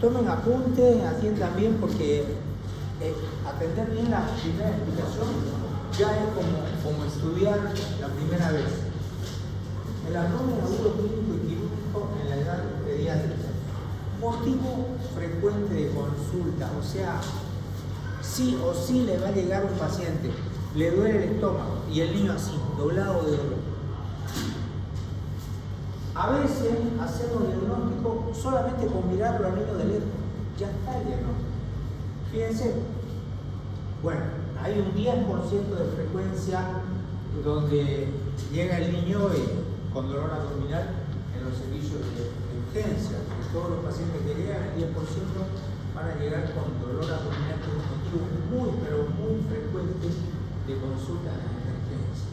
tomen apunte, atiendan bien porque atender bien la primera explicación ya es como estudiar la primera vez. El abdomen agudo clínico y quirúrgico en la edad pediátrica. Motivo frecuente de consulta, o sea, sí o sí le va a llegar un paciente, le duele el estómago y el niño así, doblado de dolor. A veces hacemos diagnóstico solamente con mirarlo al niño de lejos, ya está el diagnóstico. Fíjense, bueno, hay un 10% de frecuencia donde llega el niño con dolor abdominal en los servicios de urgencia. De todos los pacientes que llegan, el 10% van a llegar con dolor abdominal por un motivo muy, pero muy frecuente de consulta en emergencia.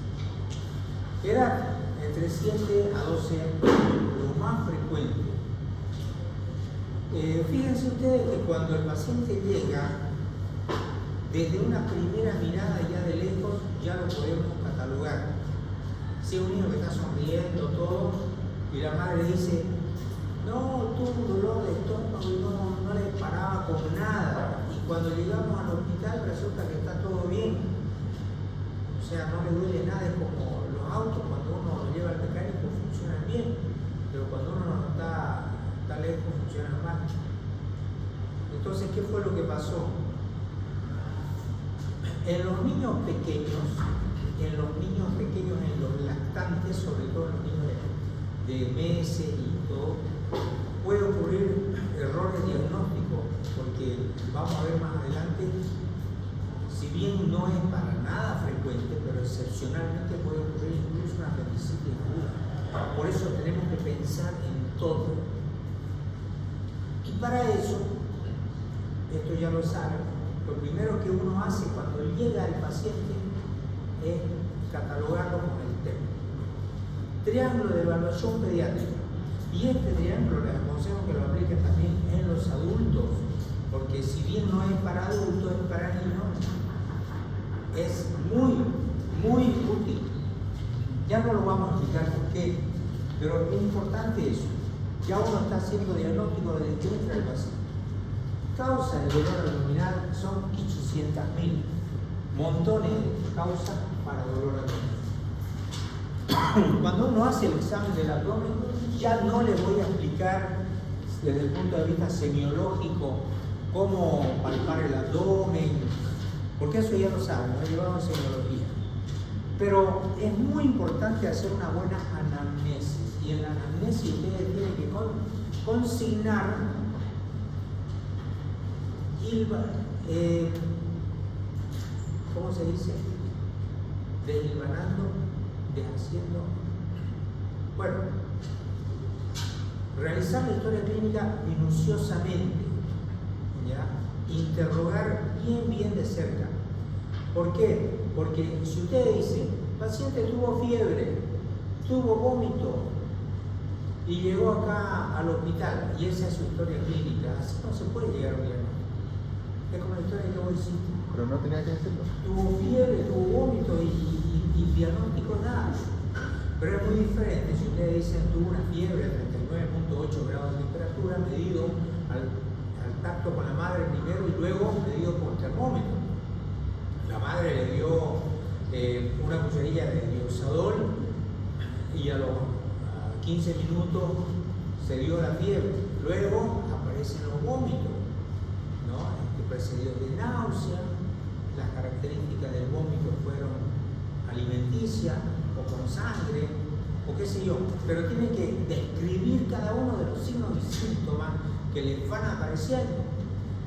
Edad entre 7 a 12 años, lo más frecuente. Fíjense ustedes que cuando el paciente llega, desde una primera mirada ya de lejos, ya lo podemos catalogar. Si es un niño que está sonriendo, todo, y la madre dice, no, tuvo un dolor de estómago y no le paraba con nada. Y cuando llegamos al hospital resulta que está todo bien. O sea, no le duele nada, es como los autos, cuando uno lo lleva al mecánico funcionan bien, pero cuando uno no está lejos funcionan mal. Entonces, ¿qué fue lo que pasó? En los niños pequeños, en los lactantes, sobre todo en los niños de meses y todo, puede ocurrir errores diagnósticos, porque vamos a ver más adelante, si bien no es para nada frecuente, pero excepcionalmente puede ocurrir incluso una apendicitis aguda. Por eso tenemos que pensar en todo. Y para eso, esto ya lo saben, lo primero que uno hace cuando llega al paciente es catalogarlo con el término. Triángulo de evaluación pediátrica. Y este triángulo les aconsejo que lo apliquen también en los adultos, porque si bien no es para adultos, es para niños, es muy, muy útil. Ya no lo vamos a explicar por qué, pero es importante eso. Ya uno está haciendo diagnóstico desde que entra el paciente. Causa del dolor abdominal son 800.000, montones de causas para dolor abdominal. Cuando uno hace el examen del abdomen, ya no les voy a explicar desde el punto de vista semiológico cómo palpar el abdomen, porque eso ya lo saben, lo llevamos en semiología. Pero es muy importante hacer una buena anamnesis, y en la anamnesis ustedes tienen que consignar ¿cómo se dice? Deshilvanando, deshaciendo. Bueno, realizar la historia clínica minuciosamente, ¿ya? Interrogar bien de cerca. ¿Por qué? Porque si ustedes dicen, paciente tuvo fiebre, tuvo vómito y llegó acá al hospital y esa es su historia clínica, así no se puede llegar a un diagnóstico. Es como la historia que vos hiciste. Pero no tenía que decirlo. Tuvo fiebre, tuvo vómito y diagnóstico nada. Pero es muy diferente si ustedes dicen tuvo una fiebre de 39.8 grados de temperatura medido al tacto con la madre primero y luego medido por termómetro. La madre le dio una cucharilla de dioxadol y a los 15 minutos se dio la fiebre. Luego aparecen los vómitos, ¿no? Precedidos de náusea. Las características del vómito fueron alimenticias o con sangre o qué sé yo, pero tiene que describir cada uno de los signos y síntomas que les van apareciendo.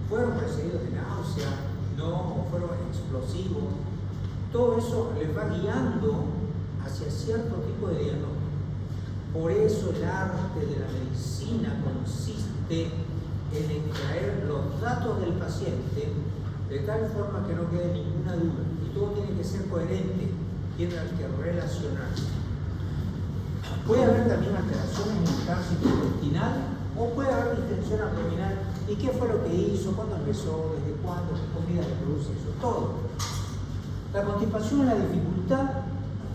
Fueron precedidos de náusea, no fueron explosivos. Todo eso les va guiando hacia cierto tipo de diagnóstico. Por eso el arte de la medicina consiste en extraer los datos del paciente de tal forma que no quede ninguna duda. Y todo tiene que ser coherente, tiene que relacionarse. Puede haber también alteraciones en el tránsito intestinal o puede haber distensión abdominal. ¿Y qué fue lo que hizo? ¿Cuándo empezó? ¿Desde cuándo? ¿Qué comida le produce eso? Todo. La constipación y la dificultad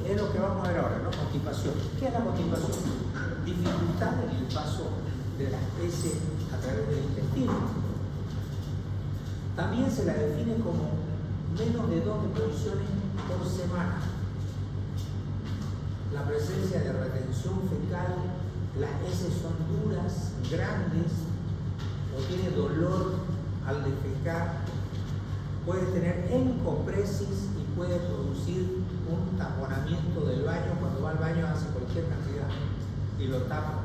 es lo que vamos a ver ahora, ¿no? Constipación. ¿Qué es la constipación? Dificultad en el paso de las heces a través del intestino. También se la define como menos de 2 deposiciones por semana. La presencia de retención fecal, las heces son duras, grandes, o tiene dolor al defecar, puede tener encopresis y puede producir un taponamiento del baño. Cuando va al baño hace cualquier cantidad y lo tapa.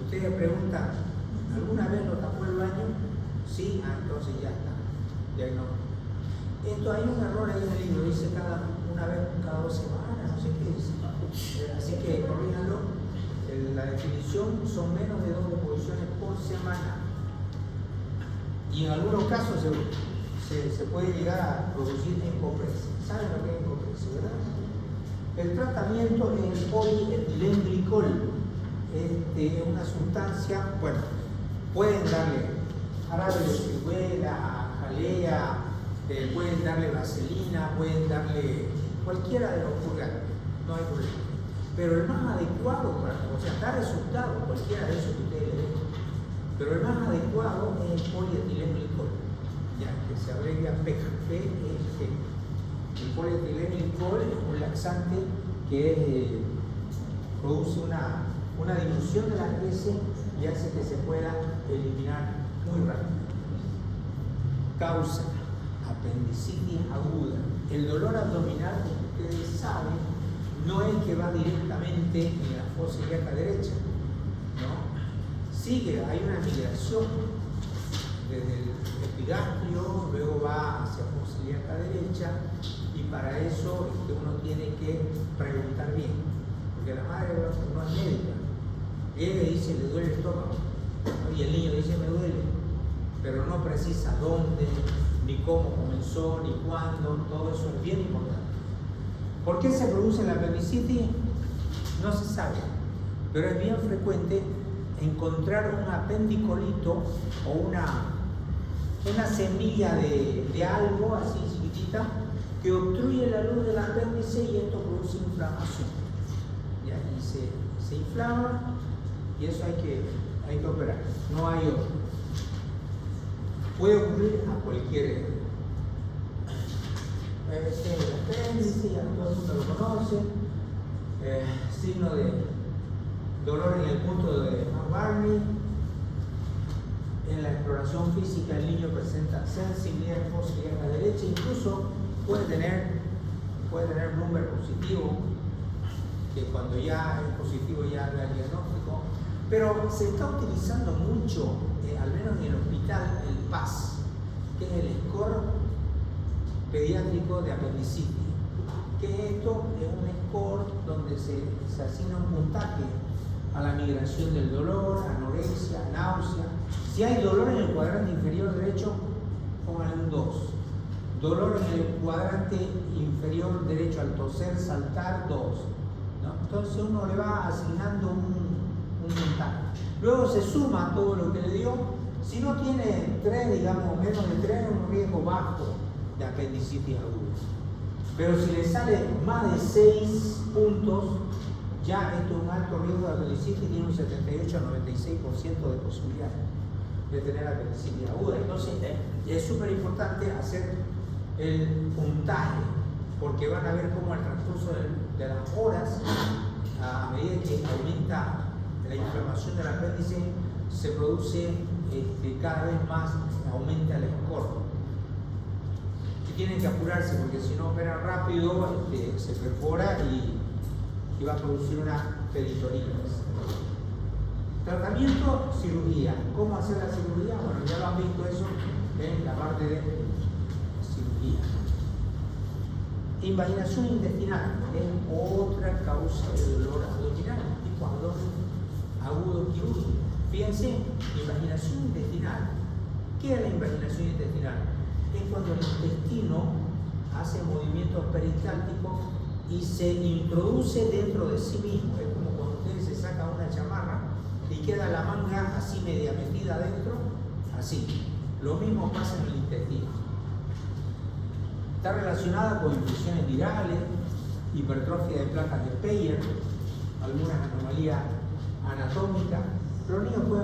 Ustedes preguntan, ¿alguna vez lo tapó el baño? Sí, entonces ya está. Diagnóstico. Esto hay un error ahí en el libro, dice una vez cada 2 semanas, no sé qué dice. Así que corríjanlo. La definición son menos de 2 deposiciones por semana. Y en algunos casos se puede llegar a producir encopresis. ¿Saben lo que es encopresis, verdad? El tratamiento es el polietilenglicol. Es una sustancia, bueno, pueden darle jarabe de ciruela, jalea, pueden darle vaselina, pueden darle cualquiera de los purgantes, no hay problema. Pero el más adecuado, o sea, da resultado cualquiera de esos que ustedes le den, pero el más adecuado es el polietilenglicol, ya que se abrevia PEG. El polietilenglicol es un laxante que produce una dilución de las heces y hace que se pueda eliminar muy rápido. Causa apendicitis aguda. El dolor abdominal, como ustedes saben, no es que va directamente en la fosa ilíaca derecha, ¿no? Sigue, hay una migración desde el epigastrio, luego va hacia la fosa ilíaca derecha, y para eso uno tiene que preguntar bien, porque la madre no es médica. Llega y dice, le duele el estómago, ¿no? Y el niño dice, me duele, pero no precisa dónde, ni cómo comenzó, ni cuándo. Todo eso es bien importante. ¿Por qué se produce la apendicitis? No se sabe, pero es bien frecuente encontrar un apendicolito o una semilla de algo así chiquitita que obstruye la luz del apéndice, y esto produce inflamación. Y ahí se inflama, y eso hay que operar, no hay otro. Puede ocurrir a cualquier edad. El apéndice, ya todo el mundo lo conoce. Signo de dolor en el punto de Barney. En la exploración física el niño presenta sensibilidad en fosa ilíaca derecha, incluso puede tener Bloomberg positivo, que cuando ya es positivo ya da el diagnóstico. Pero se está utilizando mucho, al menos en el hospital, el PAS, que es el score pediátrico de apendicitis. Que esto es un score donde se asigna un puntaje a la migración del dolor, anorexia, náusea. Si hay dolor en el cuadrante inferior derecho, pónganle un 2. Dolor en el cuadrante inferior derecho al toser, saltar, 2. ¿No? Entonces uno le va asignando un puntaje. Luego se suma todo lo que le dio. Si no tiene 3, digamos, menos de 3, es un riesgo bajo de apendicitis aguda. Pero si le sale más de 6 puntos, ya esto es un alto riesgo de apendicitis, tiene un 78 a 96% de posibilidad de tener apendicitis aguda. Entonces es súper importante hacer el puntaje, porque van a ver cómo al transcurso de las horas, a medida que aumenta la inflamación del apéndice, se produce cada vez más, aumenta el score. Tienen que apurarse, porque si no operan rápido se perfora y va a producir una peritonitis. Tratamiento, cirugía. ¿Cómo hacer la cirugía? Bueno, ya lo han visto eso en la parte de cirugía. Invaginación intestinal es otra causa de dolor abdominal, tipo abdomen agudo quirúrgico. Fíjense, invaginación intestinal. ¿Qué es la invaginación intestinal? Es cuando el intestino hace movimientos peristálticos y se introduce dentro de sí mismo. Es como cuando ustedes se sacan una chamarra y queda la manga así media metida adentro, así. Lo mismo pasa en el intestino. Está relacionada con infecciones virales, hipertrofia de placas de Peyer, algunas anomalías anatómicas. Los niños pueden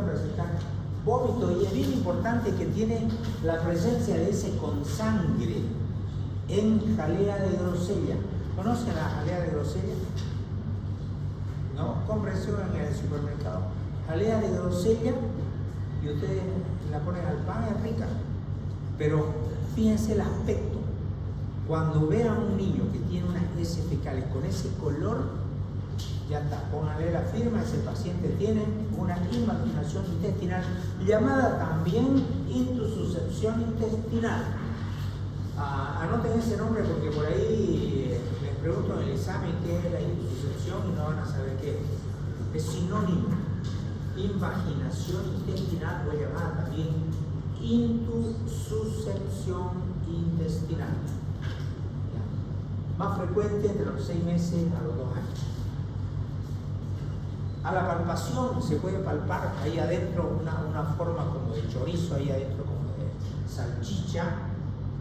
vómito, y es bien importante que tiene la presencia de ese con sangre en jalea de grosella. ¿Conocen la jalea de grosella? ¿No? Compren eso en el supermercado. Jalea de grosella, y ustedes la ponen al pan, es rica. Pero fíjense el aspecto. Cuando vean un niño que tiene unas heces fecales con ese color, ya está, pónganle la firma, ese paciente tiene una invaginación intestinal, llamada también intususcepción intestinal. Anoten ese nombre porque por ahí les pregunto en el examen qué es la intususcepción y no van a saber qué es. Es sinónimo. Invaginación intestinal, o llamada también intususcepción intestinal. Más frecuente entre los 6 meses a los 2 años. A la palpación se puede palpar ahí adentro una forma como de chorizo, ahí adentro como de salchicha,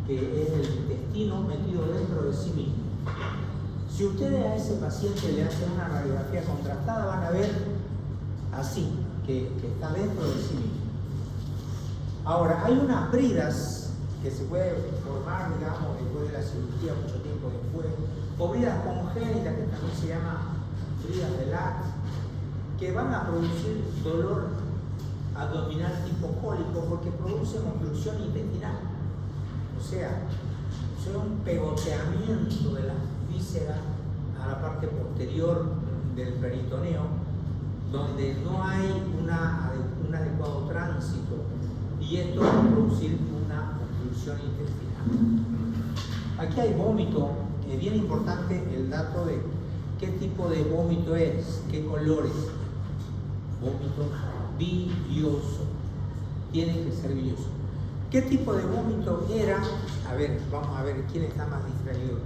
que es el intestino metido dentro de sí mismo. Si ustedes a ese paciente le hacen una radiografía contrastada, van a ver así, que está dentro de sí mismo. Ahora, hay unas bridas que se pueden formar, digamos, después de la cirugía, mucho tiempo después, o bridas congénitas, que también se llama bridas de Latt, que van a producir dolor abdominal tipo cólico porque producen obstrucción intestinal. O sea, es un pegoteamiento de las vísceras a la parte posterior del peritoneo, donde no hay un adecuado tránsito, y esto va a producir una obstrucción intestinal. Aquí hay vómito, es bien importante el dato de qué tipo de vómito es, qué colores. Vómito bilioso, tiene que ser bilioso. ¿Qué tipo de vómito era? A ver, vamos a ver quién está más distraído.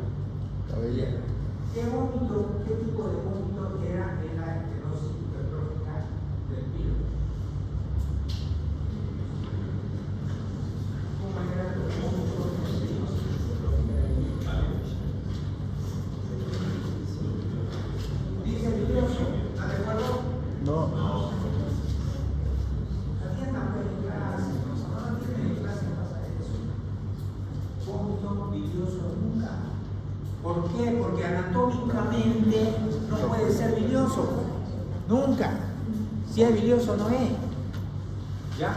¿Qué tipo de vómito era en la estenosis hipertrófica del pilo? ¿Cómo era el vómito de estenosis hipertrófica del pilo? ¿Dice bilioso? ¿Está de acuerdo? No. ¿Por qué? Porque anatómicamente no puede ser bilioso. Nunca. Si es bilioso no es. ¿Ya?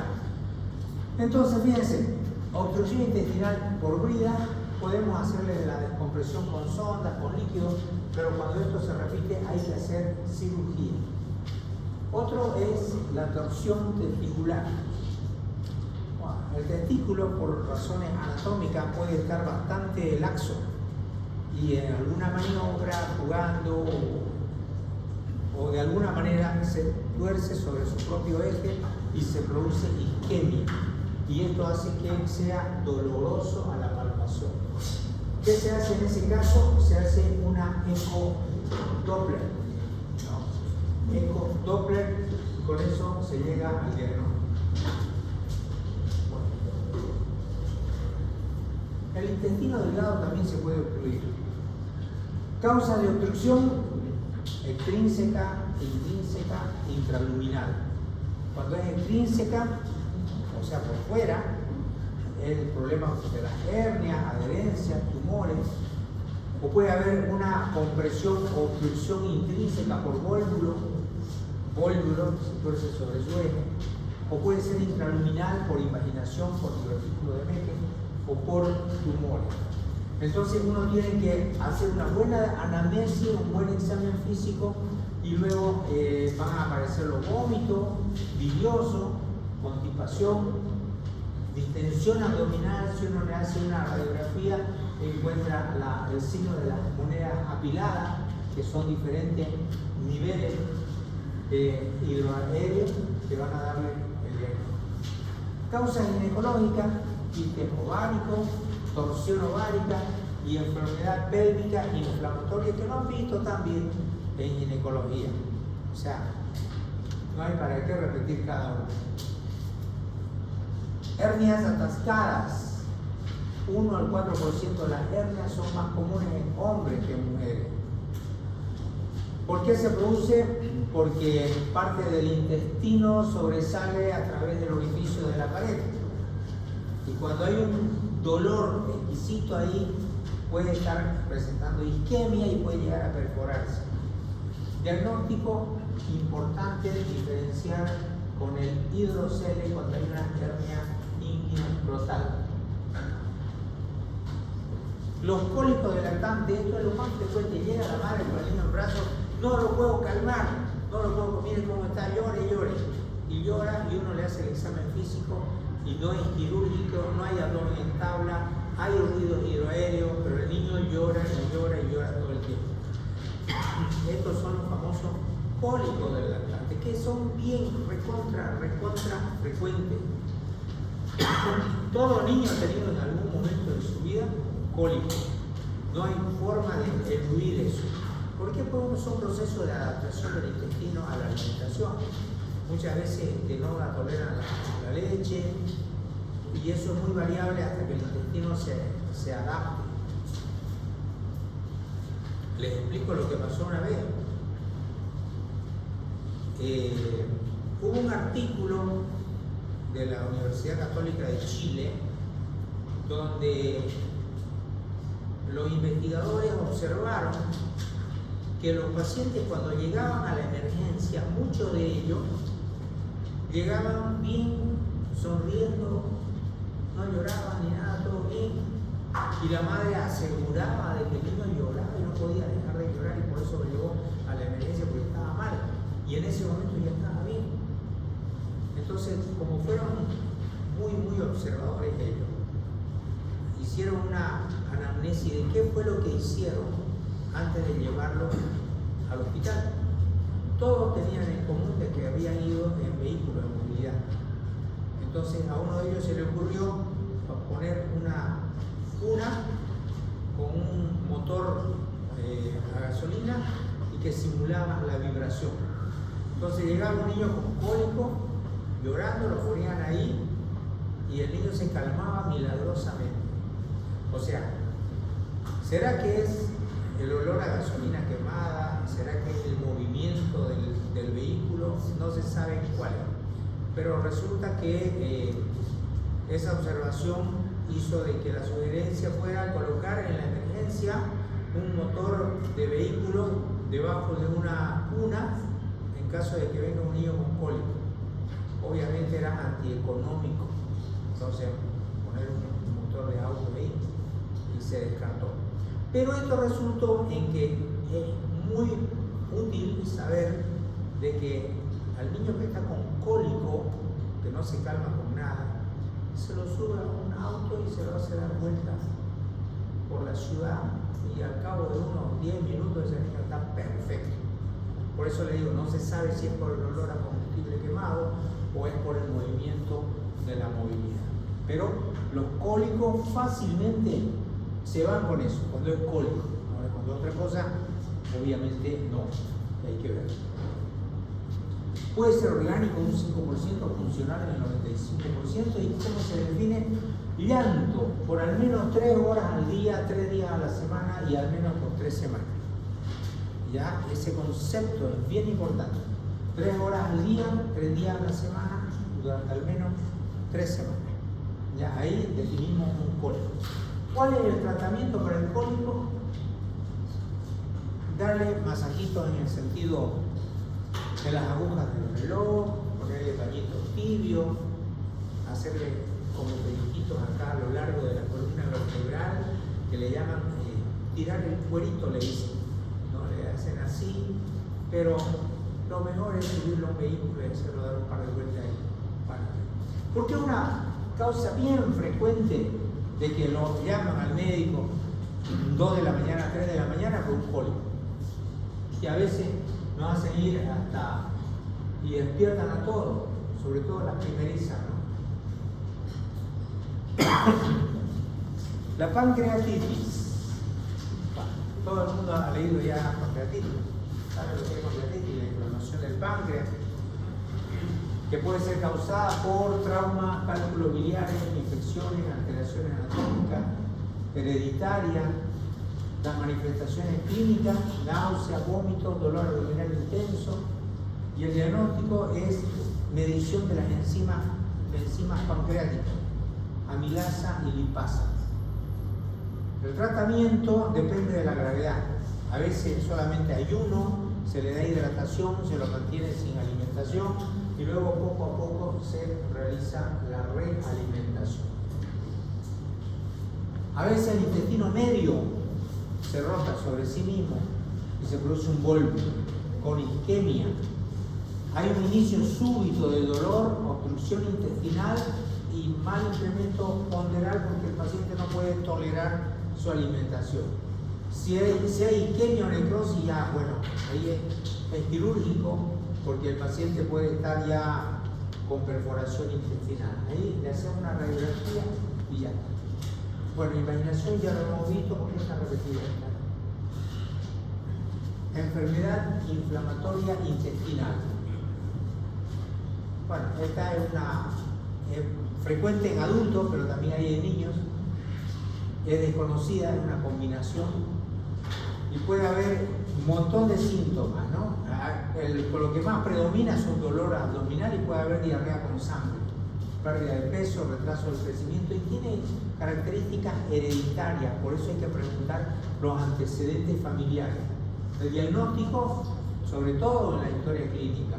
Entonces, fíjense, obstrucción intestinal por brida, podemos hacerle la descompresión con sondas, con líquidos, pero cuando esto se repite hay que hacer cirugía. Otro es la torsión testicular. El testículo, por razones anatómicas, puede estar bastante laxo, y en alguna maniobra, jugando o de alguna manera se tuerce sobre su propio eje y se produce isquemia, y esto hace que sea doloroso a la palpación. ¿Qué se hace en ese caso? Se hace una eco-Doppler. Eco-Doppler, con eso se llega al diagnóstico. El intestino delgado también se puede obstruir. Causa de obstrucción: extrínseca, intrínseca, intraluminal. Cuando es extrínseca, o sea por fuera, es el problema de las hernias, adherencias, tumores, o puede haber una compresión o obstrucción intrínseca por vólvulo, se tuerce sobre su eje, o puede ser intraluminal por invaginación, por divertículo de Meckel, o por tumores. Entonces uno tiene que hacer una buena anamnesis, un buen examen físico, y luego van a aparecer los vómitos, bilioso, constipación, distensión abdominal. Si uno le hace una radiografía, encuentra el signo de las monedas apiladas, que son diferentes niveles de hidroaéreo que van a darle el diagnóstico. Causas ginecológicas: quistes ováricos, torsión ovárica y enfermedad pélvica inflamatoria, que lo han visto también en ginecología. O sea, no hay para qué repetir cada uno. Hernias atascadas: 1 al 4% de las hernias son más comunes en hombres que en mujeres. ¿Por qué se produce? Porque parte del intestino sobresale a través del orificio de la pared. Y cuando hay un dolor exquisito ahí, puede estar presentando isquemia y puede llegar a perforarse. Diagnóstico importante, diferenciar con el hidrocele cuando hay una hernia inguinal. Los cólicos del lactante, esto es lo más frecuente, llega la madre con el niño en brazos, no lo puedo calmar, no lo puedo, mire cómo está, llore, llore. Y llora y uno le hace el examen físico y no es quirúrgico, no hay abdomen en tabla, hay ruidos hidroaéreos, pero el niño llora y llora y llora todo el tiempo. Estos son los famosos cólicos del lactante, que son bien recontra frecuentes. Todo niño ha tenido en algún momento de su vida cólico. No hay forma de eludir eso. ¿Por qué? Porque son procesos de adaptación del intestino a la alimentación. Muchas veces no la toleran la leche y eso es muy variable hasta que el intestino se adapte. Les explico lo que pasó una vez. Hubo un artículo de la Universidad Católica de Chile donde los investigadores observaron que los pacientes cuando llegaban a la emergencia, muchos de ellos llegaban bien, sonriendo, no lloraban ni nada, todo bien, y la madre aseguraba de que el niño lloraba y no podía dejar de llorar y por eso lo llevó a la emergencia porque estaba mal, y en ese momento ya estaba bien. Entonces, como fueron muy observadores ellos, hicieron una anamnesis de qué fue lo que hicieron antes de llevarlo al hospital. Todos tenían en común de que habían ido en vehículos de movilidad. Entonces a uno de ellos se le ocurrió poner una cuna con un motor a gasolina y que simulaba la vibración. Entonces llegaba un niño con cólico, llorando, lo ponían ahí y el niño se calmaba milagrosamente. O sea, ¿será que es el olor a gasolina quemada? ¿Será que es el movimiento del vehículo? No se sabe cuál es. Pero resulta que esa observación hizo de que la sugerencia fuera colocar en la emergencia un motor de vehículo debajo de una cuna en caso de que venga un niño con cólico. Obviamente era antieconómico, entonces poner un motor de auto ahí y se descartó. Pero esto resultó en que es muy útil saber de que al niño que está con cólico, que no se calma con nada, se lo sube a un auto y se lo hace dar vueltas por la ciudad y al cabo de unos 10 minutos ese niño está perfecto. Por eso le digo, no se sabe si es por el olor a combustible quemado o es por el movimiento de la movilidad. Pero los cólicos fácilmente se van con eso, cuando es cólico. Ahora, cuando es otra cosa, obviamente no, hay que ver. Puede ser orgánico un 5%, funcional en el 95%, y ¿cómo se define? Llanto por al menos 3 horas al día, 3 días a la semana y al menos por 3 semanas. Ya, ese concepto es bien importante. 3 horas al día, 3 días a la semana, durante al menos 3 semanas. Ya, ahí definimos un cólico. ¿Cuál es el tratamiento para el cólico? Darle masajitos en el sentido de las agujas del reloj, ponerle pañitos tibios, hacerle como pellizquitos acá a lo largo de la columna vertebral, que le llaman tirar el cuerito, le dicen, ¿no? Le hacen así, pero lo mejor es subirlo a un vehículo y hacerlo dar un par de vueltas ahí. Porque una causa bien frecuente de que lo llaman al médico 2 de la mañana, 3 de la mañana por un cólico. Y a veces nos hacen ir hasta y despiertan a todos, sobre todo las primerizas, ¿no? La pancreatitis. Todo el mundo ha leído ya pancreatitis. ¿Sabe lo que es pancreatitis? La inflamación del páncreas, que puede ser causada por traumas, cálculos biliares, infecciones, alteraciones anatómicas, hereditarias, Las manifestaciones clínicas, náusea, vómitos, dolor abdominal intenso, y el diagnóstico es medición de las enzimas pancreáticas, amilasa y lipasa. El tratamiento depende de la gravedad. A veces solamente ayuno, se le da hidratación, se lo mantiene sin alimentación y luego poco a poco se realiza la realimentación. A veces el intestino medio se rota sobre sí mismo y se produce un voltio con isquemia. Hay un inicio súbito de dolor, obstrucción intestinal y mal incremento ponderal porque el paciente no puede tolerar su alimentación. Si hay isquemia o necrosis, ya, bueno, ahí es quirúrgico porque el paciente puede estar ya con perforación intestinal. Ahí le hacemos una radiografía y ya. Bueno, imaginación ya lo hemos visto porque está repetida. Enfermedad inflamatoria intestinal. Bueno, esta es frecuente en adultos, pero también hay en niños. Es desconocida, es una combinación. Y puede haber un montón de síntomas, ¿no? Con lo que más predomina es un dolor abdominal y puede haber diarrea con sangre, pérdida de peso, retraso del crecimiento y tiene características hereditarias, por eso hay que preguntar los antecedentes familiares. El diagnóstico, sobre todo en la historia clínica,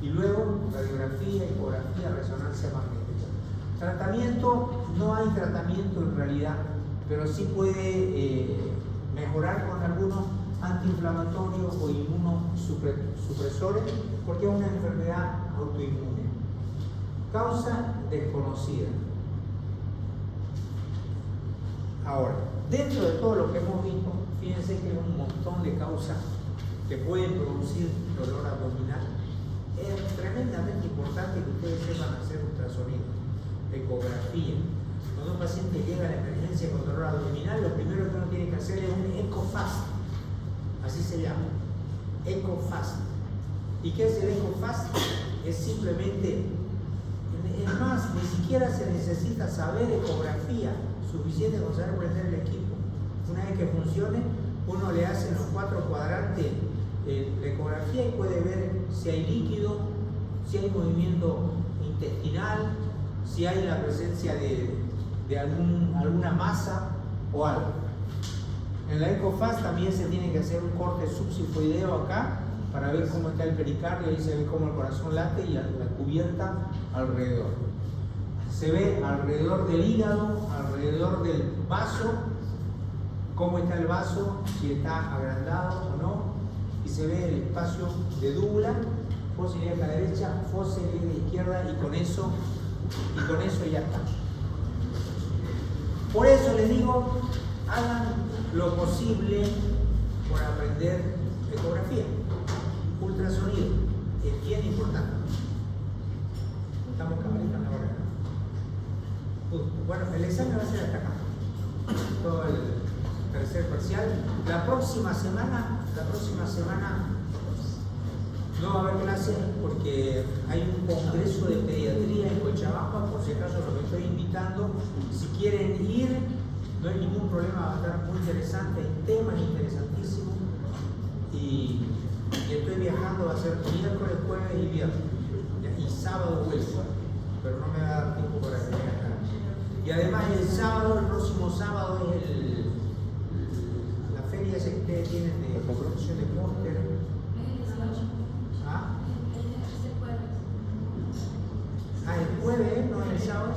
y luego radiografía, ecografía, resonancia magnética. Tratamiento, no hay tratamiento en realidad, pero sí puede mejorar con algunos antiinflamatorios o inmunosupresores porque es una enfermedad autoinmune. Causa desconocida. Ahora, dentro de todo lo que hemos visto, fíjense que hay un montón de causas que pueden producir dolor abdominal. Es tremendamente importante que ustedes sepan hacer ultrasonido, ecografía. Cuando un paciente llega a la emergencia con dolor abdominal, lo primero que uno tiene que hacer es un EcoFast, así se llama, EcoFast. ¿Y qué es el EcoFast? Es simplemente, es más, ni siquiera se necesita saber ecografía, suficiente con saber prender el equipo. Una vez que funcione, uno le hace en los 4 cuadrantes la ecografía y puede ver si hay líquido, si hay movimiento intestinal, si hay la presencia de alguna masa o algo. En la EcoFast también se tiene que hacer un corte subsifoideo acá para ver cómo está el pericardio, ahí se ve cómo el corazón late y la cubierta alrededor. Se ve alrededor del hígado, alrededor del vaso, cómo está el vaso, si está agrandado o no, y se ve el espacio de dúbula, fosa ilíaca derecha, fosa ilíaca izquierda, y con eso ya está. Por eso les digo, hagan lo posible por aprender ecografía, ultrasonido, es bien importante. Estamos cabalita ahora. Bueno, el examen va a ser hasta acá, todo el tercer parcial. La próxima semana no va a haber clases porque hay un congreso de pediatría en Cochabamba, por si acaso los estoy invitando. Si quieren ir, no hay ningún problema, va a estar muy interesante, hay temas interesantísimos. Y estoy viajando, va a ser miércoles, jueves y viernes, y sábado vuelvo, pero no me va a dar tiempo para venir acá. Y además el próximo sábado es la feria esa que ustedes tienen de producción de póster. ¿Ah? El jueves, no el sábado.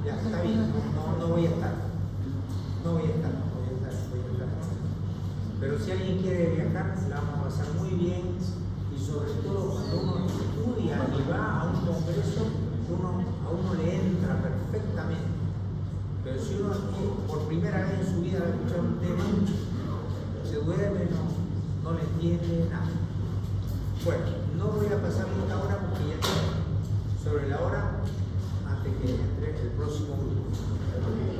Ya, está bien, no voy a estar. No voy a estar. Pero si alguien quiere viajar, la vamos a pasar muy bien, y sobre todo cuando uno estudia y va a un congreso, a uno le entra perfectamente. Pero si uno por primera vez en su vida va a escuchar un tema, se duerme, no le entiende nada. Bueno, no voy a pasar esta hora porque ya estoy sobre la hora antes que entre el próximo grupo.